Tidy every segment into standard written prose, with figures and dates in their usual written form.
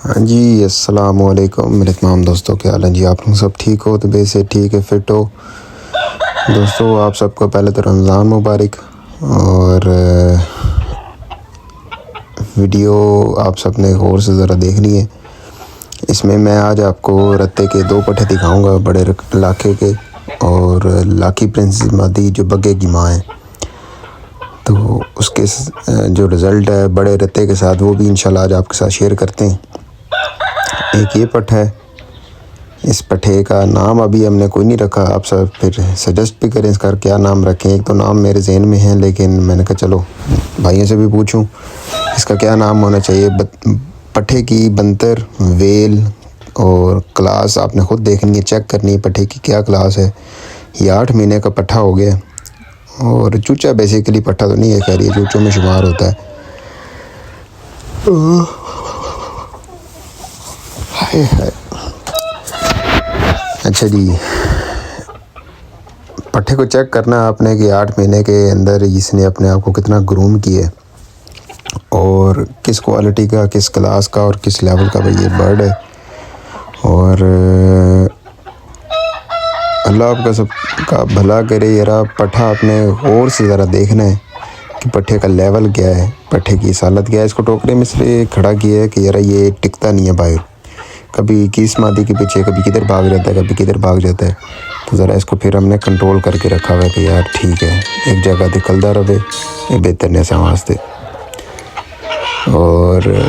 हाँ जी, अस्सलामुअलैकुम मेरे तमाम दोस्तों, क्या हाल है जी। आप लोग सब ठीक हो? तो वैसे ठीक है, फिट हो दोस्तों। आप सबको पहले तो रमज़ान मुबारक। और वीडियो आप सब ने गौर से ज़रा देखनी है। इसमें मैं आज आपको रत्ते के दो पट्ठे दिखाऊंगा, बड़े लाखे के और लाखी प्रिंसेस मादी जो बग्गे की माँ है। तो उसके जो रिज़ल्ट है बड़े रत्ते के साथ, वो भी इंशाल्लाह आज आपके साथ शेयर करते हैं। एक ये पट्ठा है, इस पट्ठे का नाम अभी हमने कोई नहीं रखा। आप सब फिर सजेस्ट भी करें इसका क्या नाम रखें। एक तो नाम मेरे जहन में है, लेकिन मैंने कहा चलो भाइयों से भी पूछूं इसका क्या नाम होना चाहिए। पट्ठे की बनतर, वेल और क्लास आपने ख़ुद देखनी है, चेक करनी है पट्ठे की क्या क्लास है। ये 8 महीने का पट्ठा हो गया और चूचा बेसिकली पट्ठा तो नहीं है, खैर ये चूचों में शुमार होता है। हाय हाय। अच्छा जी, पट्ठे को चेक करना आपने कि 8 महीने के अंदर इसने अपने आप को कितना ग्रूम किया और किस क्वालिटी का, किस क्लास का और किस लेवल का भाई ये बर्ड है। और अल्लाह आपका सबका भला करे। यार पट्ठा आपने गौर से ज़रा देखना है कि पट्ठे का लेवल क्या है, पट्ठे की हालत क्या है। इसको टोकरे में इसलिए खड़ा किया है कि यार ये टिकता नहीं है बाहर, कभी किस मादी के पीछे कभी किधर भाग जाता है, कभी किधर भाग जाता है। तो ज़रा इसको फिर हमने कंट्रोल करके रखा हुआ है कि यार ठीक है, एक जगह निकलता रहे, ये बेहतर ने वास्ते। और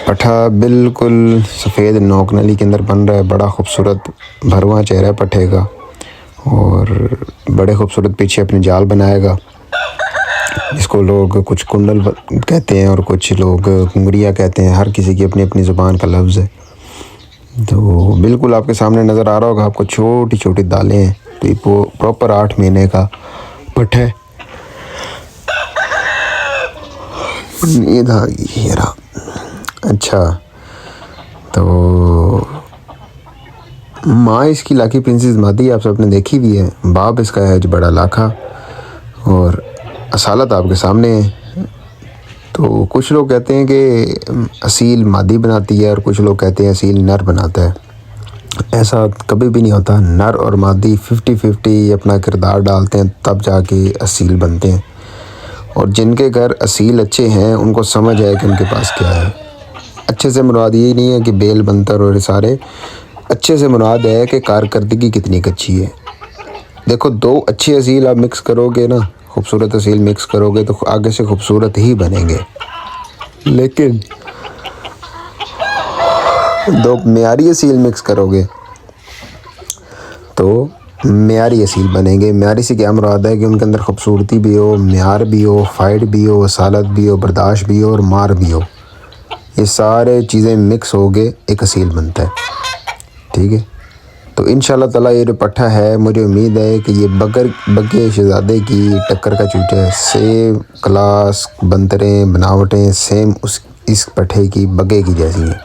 पट्ठा बिल्कुल सफ़ेद नोक नली के अंदर बन रहा है। बड़ा खूबसूरत भरवा चेहरा है पट्ठे का और बड़े खूबसूरत पीछे अपने जाल बनाएगा। इसको लोग कुछ कुंडल कहते हैं और कुछ लोग घुंगरिया कहते हैं, हर किसी की अपनी अपनी ज़ुबान का लफ्ज़ है। तो बिल्कुल आपके सामने नज़र आ रहा होगा आपको, छोटी छोटी दालें हैं। तो ये प्रॉपर 8 महीने का पट्ठा है। नींद आ गई यार। अच्छा, तो माँ इसकी लाखी प्रिंसेस मादी आप सबने देखी भी है। बाप इसका है जो बड़ा लाखा और असालत आपके सामने है। तो कुछ लोग कहते हैं कि असील मादी बनाती है और कुछ लोग कहते हैं असील नर बनाता है। ऐसा कभी भी नहीं होता। नर और मादी 50-50 अपना किरदार डालते हैं, तब जाके असील बनते हैं। और जिनके घर असील अच्छे हैं उनको समझ आए कि उनके पास क्या है। अच्छे से मुराद ये नहीं है कि बेल बनतर और सारे, अच्छे से मुराद है कि कारकर्दगी कितनी अच्छी है। देखो, दो अच्छे असील आप मिक्स करोगे ना, खूबसूरत असील मिक्स करोगे तो आगे से खूबसूरत ही बनेंगे। लेकिन दो म्यारी असील मिक्स करोगे तो म्यारी असील बनेंगे। म्यारी से क्या मुराद है कि उनके अंदर खूबसूरती भी हो, म्यार भी हो, फाइट भी हो, असालत भी हो, बर्दाश्त भी हो और मार भी हो। ये सारे चीज़ें मिक्स हो गए एक असील बनता है। ठीक है, तो इंशाल्लाह ताला ये जो पट्ठा है, मुझे उम्मीद है कि ये बग्गे शहजादे की टक्कर का चूचा है। सेम क्लास, बंतरें, बनावटें सेम इस पट्ठे की बग्गे की जैसी हैं।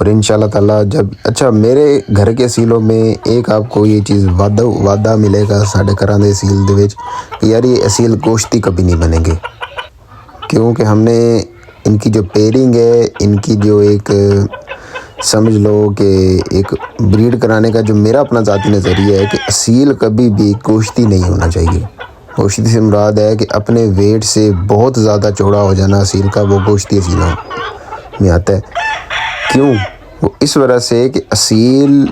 और इंशाल्लाह ताला जब, अच्छा मेरे घर के असीलों में एक आपको ये चीज़ वादा मिलेगा साढ़े घरां दे असील दे विच कि यार ये असील गोश्ती कभी नहीं बनेंगे। क्योंकि हमने इनकी जो पेयरिंग है, इनकी जो एक समझ लो कि एक ब्रीड कराने का जो मेरा अपना ज़ाती नज़रिया है कि असील कभी भी गोश्ती नहीं होना चाहिए। गोश्ती से मुराद है कि अपने वेट से बहुत ज़्यादा चौड़ा हो जाना असील का, वो गोश्ती असीलों में आता है। क्यों? वो इस वजह से कि असील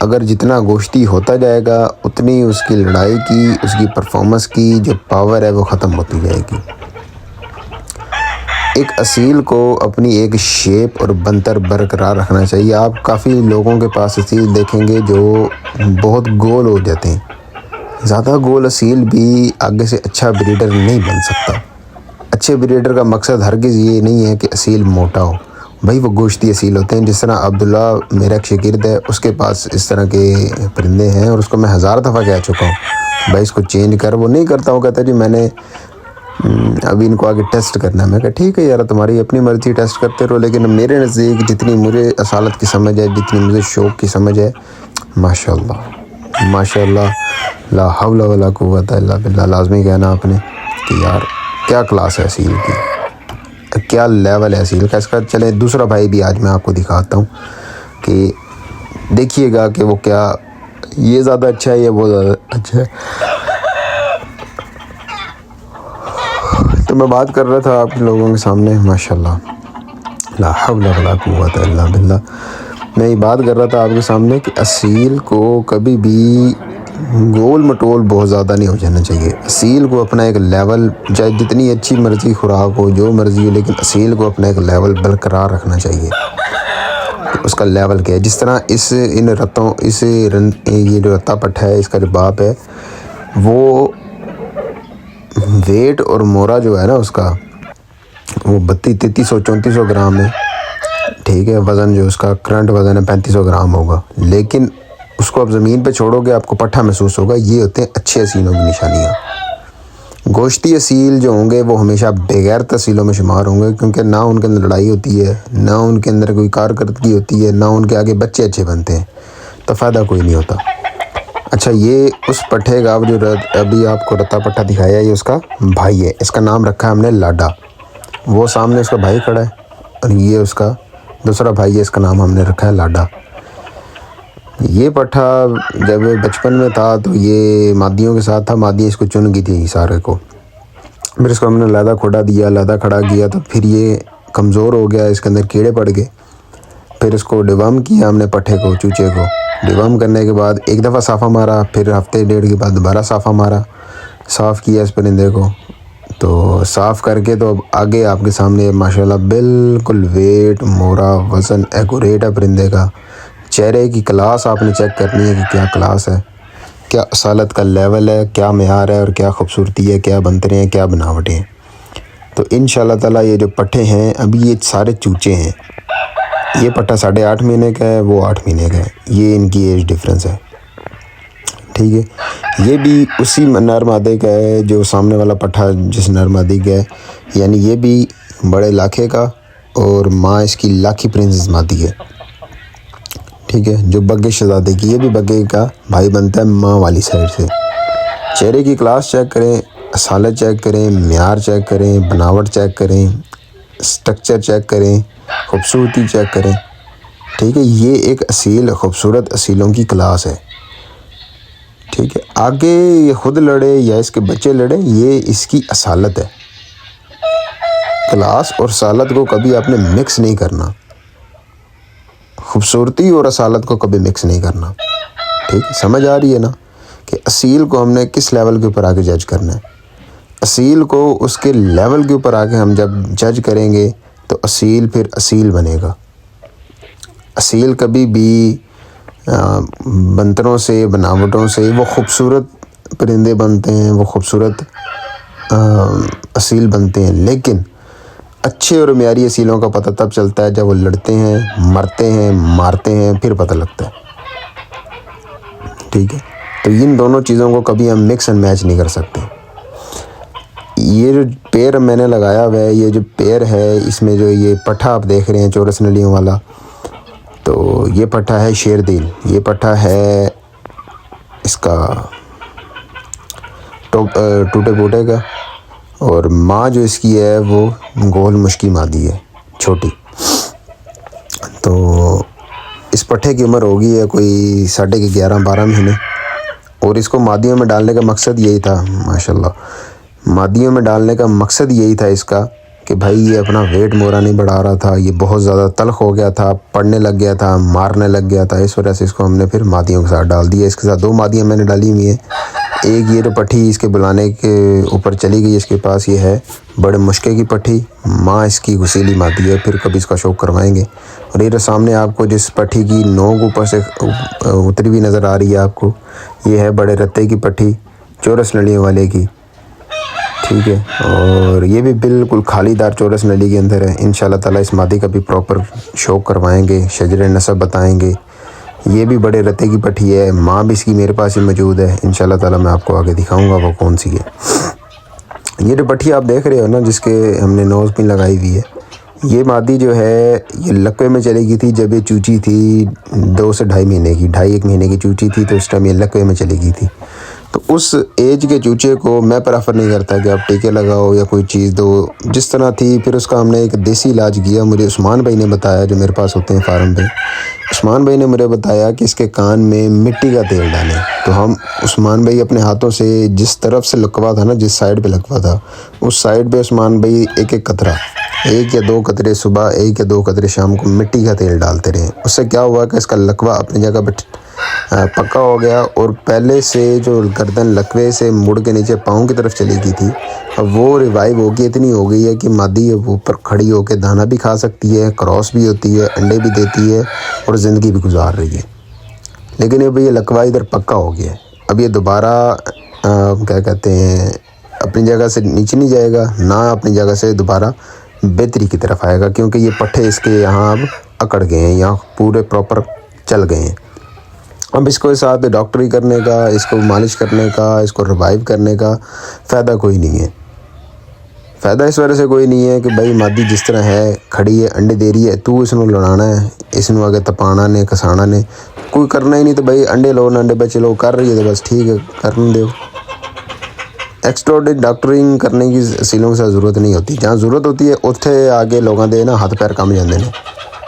अगर जितना गोश्ती होता जाएगा उतनी उसकी लड़ाई की, उसकी परफॉर्मेंस की जो पावर है वो ख़त्म होती जाएगी। एक असील को अपनी एक शेप और बनतर बरकरार रखना चाहिए। आप काफ़ी लोगों के पास असील देखेंगे जो बहुत गोल हो जाते हैं। ज़्यादा गोल असील भी आगे से अच्छा ब्रीडर नहीं बन सकता। अच्छे ब्रीडर का मकसद हरगिज़ ये नहीं है कि असील मोटा हो, भाई वो गोश्ती असील होते हैं। जिस तरह अब्दुल्ला मेरा एक शागिर्द है, उसके पास इस तरह के परिंदे हैं और उसको मैं 1000 दफ़ा कह चुका हूँ भाई इसको चेंज कर। वो नहीं करता। वो कहता है जी मैंने अभी इनको आगे टेस्ट करना है। मैं कहा ठीक है यार, तुम्हारी अपनी मर्ज़ी, टेस्ट करते रहो। लेकिन मेरे नज़दीक जितनी मुझे असालत की समझ है, जितनी मुझे शौक़ की समझ है, माशाल्लाह माशाल्लाह, ला हौला वला कुव्वता इल्ला बिल्लाह, लाज़मी कहना आपने कि यार क्या क्लास है असील की। क्या लेवल है असील का इसका। चले दूसरा भाई भी आज मैं आपको दिखाता हूँ कि देखिएगा कि वो क्या, ये ज़्यादा अच्छा है या वो ज़्यादा अच्छा है। तो मैं बात कर रहा था आप लोगों के सामने, माशाल्लाह ला हौला वला कुव्वता इल्ला बिल्लाह, मैं ये बात कर रहा था आपके सामने कि असील को कभी भी गोल मटोल बहुत ज़्यादा नहीं हो जाना चाहिए। असील को अपना एक लेवल, चाहे जितनी अच्छी मर्ज़ी खुराक हो, जो मर्ज़ी हो, लेकिन असील को अपना एक लेवल बरकरार रखना चाहिए। तो उसका लेवल क्या है, जिस तरह ये जो रत्ता पट्टा है, इसका जो बाप है वो वेट और मोरा जो है ना उसका, वो 3300-3400 ग्राम है। ठीक है, वज़न जो उसका करंट वज़न है 3500 ग्राम होगा, लेकिन उसको आप ज़मीन पे छोड़ोगे आपको पट्ठा महसूस होगा। ये होते हैं अच्छे असीलों की निशानियाँ। गोश्ती असील जो होंगे वो हमेशा बगैर तसीलों में शुमार होंगे, क्योंकि ना उनके अंदर लड़ाई होती है, ना उनके अंदर कोई कारकर्दगी होती है, ना उनके आगे बच्चे अच्छे बनते हैं, तो फ़ायदा कोई नहीं होता। अच्छा, ये उस पट्ठे का जो अभी आपको रत्ता पट्टा दिखाया है, ये उसका भाई है। इसका नाम रखा है हमने लाडा। वो सामने उसका भाई खड़ा है और ये उसका दूसरा भाई है, इसका नाम हमने रखा है लाडा। ये पट्ठा जब बचपन में था तो ये मादियों के साथ था, मादी इसको चुन गई थी सारे को। फिर इसको हमने लादा खड़ा किया तो फिर ये कमज़ोर हो गया, इसके अंदर कीड़े पड़ गए। फिर इसको डिवर्म किया हमने पट्ठे को, चूचे को। डिवर्म करने के बाद एक दफ़ा साफ़ा मारा, फिर हफ्ते डेढ़ के बाद दोबारा साफ़ा मारा, साफ़ किया इस परिंदे को। तो साफ़ करके तो अब आगे आपके सामने माशाल्लाह बिल्कुल वेट मोरा वज़न एक्यूरेट है परिंदे का। चेहरे की क्लास आपने चेक करनी है कि क्या क्लास है, क्या असालत का लेवल है, क्या मेयार है और क्या खूबसूरती है, क्या बनतरे हैं, क्या बनावटें हैं। तो इंशाल्लाह ताला ये जो पट्ठे हैं अभी ये सारे चूचे हैं। ये पट्टा 8.5 महीने का है, वो 8 महीने का है, ये इनकी एज डिफरेंस है। ठीक है, ये भी उसी नर मादे का है जो सामने वाला पट्ठा जिस नर मादी का है, यानी ये भी बड़े लाखे का और माँ इसकी लाखी प्रिंसेस मादी है। ठीक है, जो बग्गे शहजादे की, ये भी बग्गे का भाई बनता है माँ वाली साइड से। चेहरे की क्लास चेक करें, असालत चेक करें, म्यार चेक करें, बनावट चेक करें, स्ट्रक्चर चेक करें, खूबसूरती चेक करें। ठीक है, ये एक असील खूबसूरत असीलों की क्लास है। ठीक है, आगे ये खुद लड़े या इसके बच्चे लड़े, ये इसकी असालत है। क्लास और असालत को कभी आपने मिक्स नहीं करना, खूबसूरती और असालत को कभी मिक्स नहीं करना। ठीक है, समझ आ रही है ना कि असील को हमने किस लेवल के ऊपर आके जज करना है। असील को उसके लेवल के ऊपर आके हम जब जज करेंगे तो असील फिर असील बनेगा। असील कभी भी बंतरों से, बनावटों से वो खूबसूरत परिंदे बनते हैं, वो खूबसूरत असील बनते हैं, लेकिन अच्छे और म्यारी असीलों का पता तब चलता है जब वो लड़ते हैं, मरते हैं, मारते हैं, फिर पता लगता है। ठीक है, तो इन दोनों चीज़ों को कभी हम मिक्स एंड मैच नहीं कर सकते। ये जो पेड़ मैंने लगाया हुआ है, ये जो पेड़ है, इसमें जो ये पट्ठा आप देख रहे हैं चौरस नलियों वाला, तो ये पट्ठा है शेरदिल। ये पट्ठा है इसका टूटे बूटे का, और माँ जो इसकी है वो गोल मुश्की मादी है, छोटी। तो इस पट्ठे की उम्र होगी है कोई 11.5-12 महीने, और इसको मादियों में डालने का मकसद यही था। माशाल्लाह, मादियों में डालने का मकसद यही था इसका कि भाई ये अपना वेट मोरा नहीं बढ़ा रहा था, ये बहुत ज़्यादा तल्ख हो गया था, पड़ने लग गया था, मारने लग गया था, इस वजह से इसको हमने फिर मादियों के साथ डाल दिया। इसके साथ 2 मादियाँ मैंने डाली हुई हैं। एक ये जो पट्टी इसके बुलाने के ऊपर चली गई, इसके पास ये है बड़े मुश्किल की पट्टी, माँ इसकी घुसीली मादी है, फिर कभी इसका शौक करवाएंगे। और ये जो सामने आपको जिस पट्टी की नोक ऊपर से उतरी हुई नज़र आ रही है आपको, ये है बड़े रत्ते की पट्टी, चौरस नलियों वाले की। ठीक है, और ये भी बिल्कुल खालीदार चौरस नली के अंदर है। इंशाल्लाह ताला इस मादी का भी प्रॉपर शौक करवाएंगे, शजर नसब बताएंगे। ये भी बड़े रत्ते की पट्टी है, माँ भी इसकी मेरे पास ही मौजूद है। इंशाल्लाह ताला मैं आपको आगे दिखाऊंगा वो कौन सी है। ये जो पट्टी आप देख रहे हो ना, जिसके हमने नोज़ पिन लगाई हुई है, ये मादी जो है ये लकवे में चली गई थी जब ये चूची थी 2 से 2.5 महीने की, 2.5-1 महीने की चूची थी, तो उस टाइम ये लकवे में चली गई थी। तो उस एज के चूचे को मैं प्रेफर नहीं करता कि आप टीके लगाओ या कोई चीज़ दो, जिस तरह थी। फिर उसका हमने एक देसी इलाज किया, मुझे उस्मान भाई ने बताया, जो मेरे पास होते हैं फार्म पे। उस्मान भाई ने मुझे बताया कि इसके कान में मिट्टी का तेल डालें। तो हम उस्मान भाई अपने हाथों से, जिस तरफ से लकवा था ना, जिस साइड पे लकवा था, उस साइड पे उस्मान भाई एक एक कतरा, 1 या 2 कतरे सुबह, 1 या 2 कतरे शाम को मिट्टी का तेल डालते रहे। उससे क्या हुआ कि इसका लकवा अपनी जगह पर पक्का हो गया, और पहले से जो गर्दन लकवे से मुड़ के नीचे पाँव की तरफ चली गई थी, अब वो रिवाइव होगी, इतनी हो गई है कि मादी वो ऊपर खड़ी होकर दाना भी खा सकती है, क्रॉस भी होती है, अंडे भी देती है और ज़िंदगी भी गुजार रही है। लेकिन अब ये लकवा इधर पक्का हो गया है। अब ये दोबारा क्या कहते हैं, अपनी जगह से नीचे नहीं जाएगा, ना अपनी जगह से दोबारा बेहतरी की तरफ आएगा, क्योंकि ये पट्ठे इसके यहाँ अब अकड़ गए हैं, यहाँ पूरे प्रॉपर चल गए हैं। अब इसको साथ डॉक्टरी करने का, इसको मालिश करने का, इसको रिवाइव करने का फ़ायदा कोई नहीं है। फ़ायदा इस वजह से कोई नहीं है कि भाई मादी जिस तरह है, खड़ी है, अंडे दे रही है, तू इसनों लड़ाना है, इसनों आगे तपाना ने, कसाना ने, कोई करना ही नहीं। तो भाई अंडे लो ना, अंडे बच्चे लो, कर रही है तो बस ठीक है, करने दो। एक्स्ट्रा डॉक्टरिंग करने की सीलों से ज़रूरत नहीं होती। जहाँ ज़रूरत होती है उत्थे आगे लोगों दे ना हाथ पैर कम जाते हैं,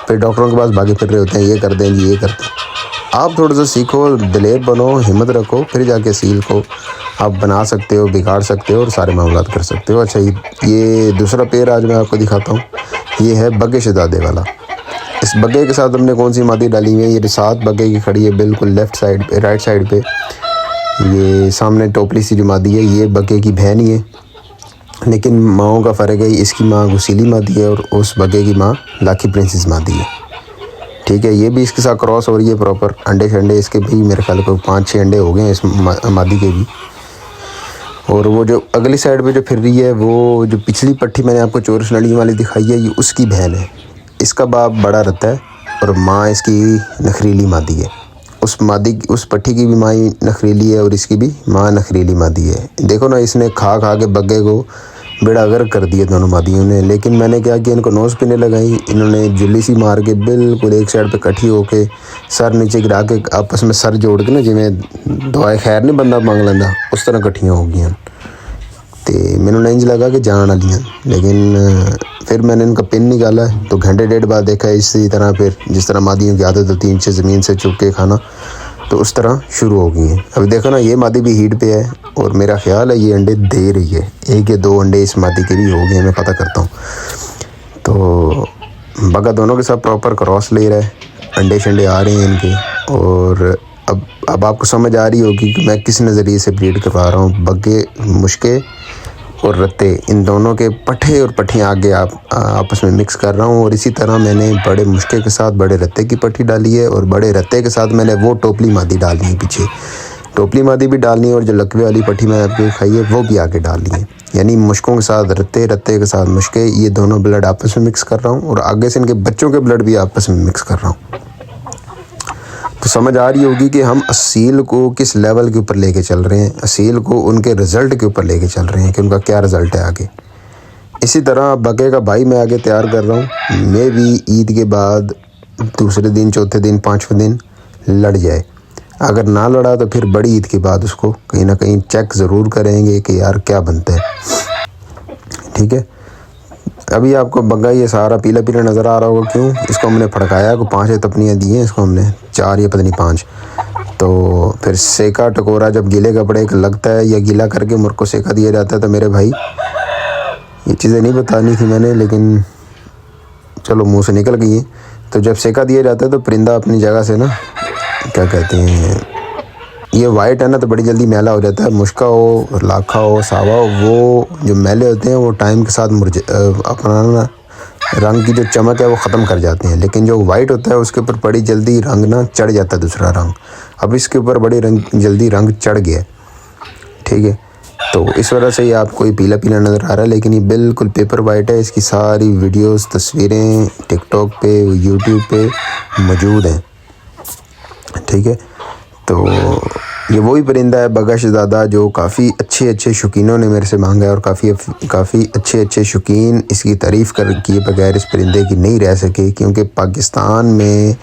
फिर डॉक्टरों के पास भागे फिर रहे होते हैं, ये कर दें जी, ये करते हैं। आप थोड़ा सा सीखो, दिलेर बनो, हिम्मत रखो, फिर जाके सील को आप बना सकते हो, बिगाड़ सकते हो और सारे मामलात कर सकते हो। अच्छा, ये दूसरा पेड़ आज मैं आपको दिखाता हूँ। ये है बग्गे शहजादे वाला। इस बग्गे के साथ हमने कौन सी मादी डाली हुई है, ये 7 बग्गे की खड़ी है बिल्कुल लेफ़्ट साइड पे, राइट साइड पे। ये सामने टोपली सी जो मादी है, ये बग्गे की बहन ही है, लेकिन माओं का फ़र्क है। इसकी माँ गुसीली मादी है और उस बग्गे की माँ लाखी प्रिंसेस मादी है। ठीक है, ये भी इसके साथ क्रॉस हो रही है प्रॉपर। अंडे शंडे इसके भी मेरे ख्याल को 5-6 अंडे हो गए हैं इस मादी के भी। और वो जो अगली साइड पे जो फिर रही है, वो जो पिछली पट्टी मैंने आपको चोरस नली वाली दिखाई है, ये उसकी बहन है। इसका बाप बड़ा रहता है और माँ इसकी नखरीली मादी है। उस पट्टी की भी माँ नखरीली है और इसकी भी माँ नखरीली मादी है। देखो ना, इसने खा खा के बग्गे को बेड़ा गर्क कर दिया दोनों मादियों ने। लेकिन मैंने क्या किया, इनको नोज़ पिने लगाई, इन्होंने जुल्ली सी मार के बिल्कुल एक साइड पे इकट्ठी होके सर नीचे गिरा के आपस में सर जोड़ के ना, जिमें दुआए खैर नहीं बंदा मांग लेंदा, उस तरह इकट्ठियाँ हो गई। तो मैंने इंज लगा कि जान वाली हैं। लेकिन फिर मैंने इनका पिन निकाला, तो घंटे डेढ़ बाद देखा इसी तरह, फिर जिस तरह मादियों की आदत होती है नीचे ज़मीन से चुप के खाना, तो उस तरह शुरू हो गई हैं। अभी देखो ना, ये मादी भी हीट पे है और मेरा ख्याल है ये अंडे दे रही है। 1 या 2 अंडे इस मादी के भी हो गए, मैं पता करता हूँ। तो बग्गा दोनों के साथ प्रॉपर क्रॉस ले रहा है, अंडे शंडे आ रहे हैं इनके। और अब आपको समझ आ रही होगी कि मैं किस नज़रिए से ब्रीड करवा रहा हूँ। बग्गे, मुश्के और रत्ते, इन दोनों के पट्ठे और पट्टियाँ आगे आपस में मिक्स कर रहा हूँ। और इसी तरह मैंने बड़े मुश्के के साथ बड़े रत्ते की पट्टी डाली है, और बड़े रत्ते के साथ मैंने वो टोपली मादी डालनी है, पीछे टोपली मादी भी डालनी है, और जो लकवे वाली पट्टी मैंने आपको दिखाई है वो भी आगे डालनी है। यानी मुश्कों के साथ रत्ते, रत्ते के साथ मुश्के, ये दोनों ब्लड आपस में मिक्स कर रहा हूँ, और आगे से इनके बच्चों के ब्लड भी आपस में मिक्स कर रहा हूँ। तो समझ आ रही होगी कि हम असील को किस लेवल के ऊपर लेके चल रहे हैं, असील को उनके रिज़ल्ट के ऊपर लेके चल रहे हैं कि उनका क्या रिज़ल्ट है आगे। इसी तरह बग्गे का भाई मैं आगे तैयार कर रहा हूँ। मैं भी ईद के बाद दूसरे दिन, चौथे दिन, 5वें दिन लड़ जाए। अगर ना लड़ा तो फिर बड़ी ईद के बाद उसको कहीं ना कहीं चेक ज़रूर करेंगे कि यार क्या बनता है। ठीक है, अभी आपको बग्गा ये सारा पीला पीला नज़र आ रहा होगा, क्यों? इसको हमने फड़काया को 5 तपनियाँ दी हैं इसको हमने, 4 या पता नहीं 5। तो फिर सेका टकोरा जब गीले कपड़े का लगता है या गीला करके मुर्ग को सेका दिया जाता है, तो मेरे भाई ये चीज़ें नहीं बतानी थी मैंने, लेकिन चलो मुंह से निकल गई हैं। तो जब सेका दिया जाता है तो परिंदा अपनी जगह से ना, क्या कहते हैं, ये वाइट है ना, तो बड़ी जल्दी मैला हो जाता है। मुश्का हो, लाखा हो, सावा हो, वो जो मैले होते हैं वो टाइम के साथ अपना ना रंग की जो चमक है वो ख़त्म कर जाते हैं। लेकिन जो वाइट होता है उसके ऊपर बड़ी जल्दी रंग ना चढ़ जाता है, दूसरा रंग। अब इसके ऊपर बड़ी जल्दी रंग चढ़ गया। ठीक है, तो इस वजह से ये आपको ये पीला पीला नज़र आ रहा है, लेकिन ये बिल्कुल पेपर वाइट है। इसकी सारी वीडियोस, तस्वीरें टिकटॉक पे, यूट्यूब पे मौजूद हैं। ठीक है, तो ये वही परिंदा है बग्गा शहज़ादा जो काफ़ी अच्छे शौकीनों ने मेरे से मांगा है, और काफ़ी अच्छे शौकीन इसकी तारीफ़ कर किए बगैर इस परिंदे की नहीं रह सके, क्योंकि पाकिस्तान में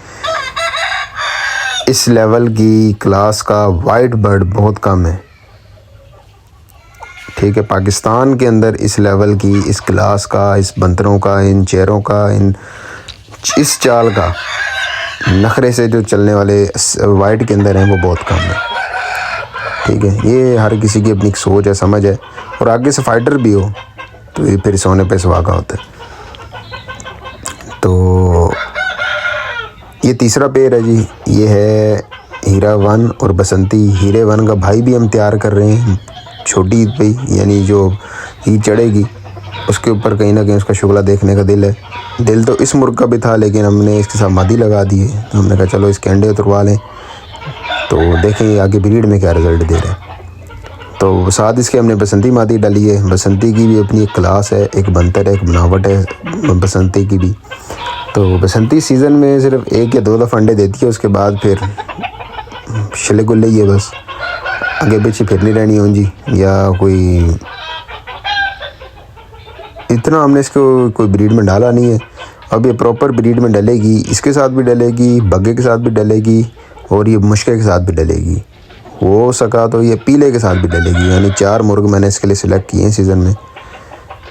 इस लेवल की क्लास का वाइट बर्ड बहुत कम है। ठीक है, पाकिस्तान के अंदर इस लेवल की, इस क्लास का, इस बंदरों का, इन चेहरों का, इस चाल का, नखरे से जो चलने वाले वाइट के अंदर हैं वो बहुत कम है। ठीक है, ये हर किसी की अपनी सोच है, समझ है, और आगे से फाइटर भी हो तो ये फिर सोने पे सुहागा होता है। तो ये तीसरा पेड़ है जी, ये है हीरा 1 और बसंती। हीरे 1 का भाई भी हम तैयार कर रहे हैं छोटी ईद पे, यानी जो ईद चढ़ेगी उसके ऊपर कहीं ना कहीं उसका शुगला देखने का दिल है। दिल तो इस मुर्ग का भी था, लेकिन हमने इसके साथ मादी लगा दी है। तो हमने कहा चलो इसके अंडे उतरवा लें, तो देखें आगे ब्रीड में क्या रिज़ल्ट दे रहे हैं। तो साथ इसके हमने बसंती मादी डाली है। बसंती की भी अपनी एक क्लास है, एक बनतर है, एक बनावट है बसंती की भी। तो बसंती सीज़न में सिर्फ 1 या 2 दफ़ा अंडे देती है, उसके बाद फिर शिले गुल्ले ही है बस, आगे पीछे फिरनी रहनी हो जी। या कोई इतना हमने इसको कोई ब्रीड में डाला नहीं है। अब ये प्रॉपर ब्रीड में डलेगी, इसके साथ भी डलेगी, बग्गे के साथ भी डलेगी और ये मुश्के के साथ भी डलेगी। हो सका तो ये पीले के साथ भी डलेगी। यानी 4 मुर्ग मैंने इसके लिए सिलेक्ट किए हैं सीज़न में।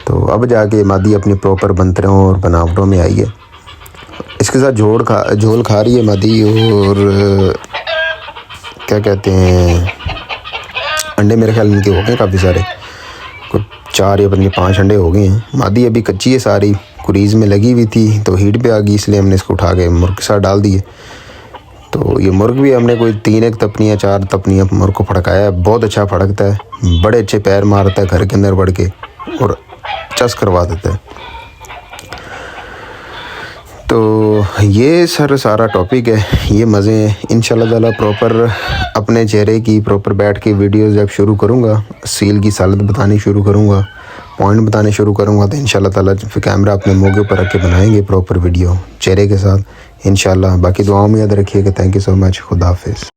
तो अब जाके मादी अपनी प्रॉपर बनतरों और बनावटों में आई है। इसके साथ झोल खा रही है मादी, और क्या कहते हैं, अंडे मेरे ख्याल इनके हो गए काफ़ी सारे, कुछ 4 या 5 अंडे हो गए हैं। मादी अभी कच्ची है सारी, कुरीज़ में लगी हुई थी तो हीट पे आ गई, इसलिए हमने इसको उठा के मुर्ग के साथ डाल दिए। तो ये मुर्ग भी हमने कोई 3 तपनियाँ 4 तपनियाँ मुर्ग को फड़काया है। बहुत अच्छा फड़कता है, बड़े अच्छे पैर मारता है घर के अंदर बढ़ के और चस करवा देता है। तो ये सारा टॉपिक है, ये मज़े हैं। इंशाल्लाह ताला प्रॉपर अपने चेहरे की प्रॉपर बैठ के वीडियोस जब शुरू करूँगा, सील की सालत बतानी शुरू करूँगा, पॉइंट बताने शुरू करूँगा, तो इंशाल्लाह ताला फिर कैमरा अपने मुँह पर रख के बनाएंगे प्रॉपर वीडियो चेहरे के साथ इंशाल्लाह। बाकी दुआओं में याद रखिएगा। Thank you so much. खुदा हाफिज़।